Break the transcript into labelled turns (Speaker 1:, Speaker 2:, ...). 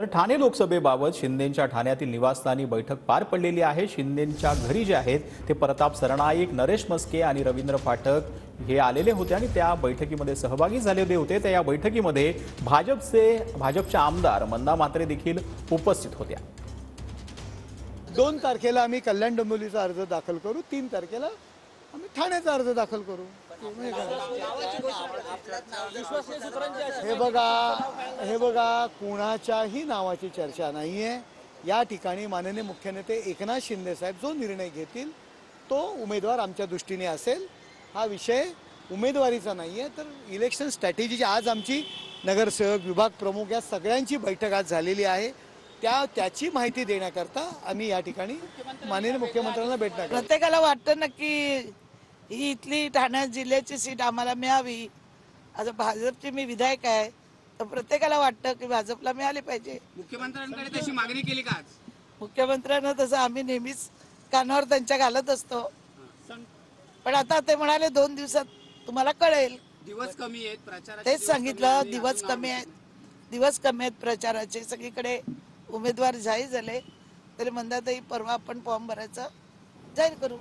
Speaker 1: तर ठाणे लोकसभेबाबत शिंदेंच्या ठाण्यातील निवासस्थानी बैठक पार पडलेली आहे। शिंदेंच्या घरी जे आहेत ते प्रताप सरनाईक, नरेश मस्के आणि रवींद्र फाटक हे आलेले होते आणि त्या बैठकीमध्ये सहभागी झालेले होते। त्या या बैठकीमध्ये भाजपच्या आमदार मंदा म्हात्रे देखील उपस्थित होत्या।
Speaker 2: 2 तारखेला आम्ही कल्याण डोंबिवलीचा अर्ज दाखल करू, 3 तारखेला आम्ही ठाण्याचा अर्ज दाखल करू। हे बघा कुणाच्याही नावाची चर्चा नाहीये। या ठिकाणी माननीय मुख्य नेते एकनाथ शिंदे साहेब जो निर्णय घेतील तो उमेदवार आमच्या दृष्टीने असेल। हा विषय उमेदवारीचा नाहीये, तर इलेक्शन स्ट्रॅटेजीची आज आमची नगरसेवक, विभाग प्रमुख या सगळ्यांची बैठक आज झालेली आहे। त्याची माहिती देण्याकरता आम्ही या ठिकाणी माननीय मुख्यमंत्र्यांना भेटणार।
Speaker 3: प्रत्येकाला वाटतं ना की ही इथली ठाणे जिल्ह्याची सीट आम्हाला मिळावी। आता भाजपची मी विधायक आहे, तर प्रत्येकाला वाटतं की भाजपला मिळाली पाहिजे।
Speaker 4: मुख्यमंत्र्यांकडे तशी मागणी केली का आज?
Speaker 3: मुख्यमंत्र्यांना तसं आम्ही नेहमीच कानावर त्यांच्या घालत असतो, पण आता ते म्हणाले 2 दिवसात तुम्हाला कळेल।
Speaker 4: दिवस कमी आहेत प्रचाराचे,
Speaker 3: तेच सांगितलं, दिवस कमी आहेत प्रचाराचे। सगळीकडे उमेदवार जाहीर झाले, तरी मंदाताई परवा आपण फॉर्म भरायचं जाहीर करू।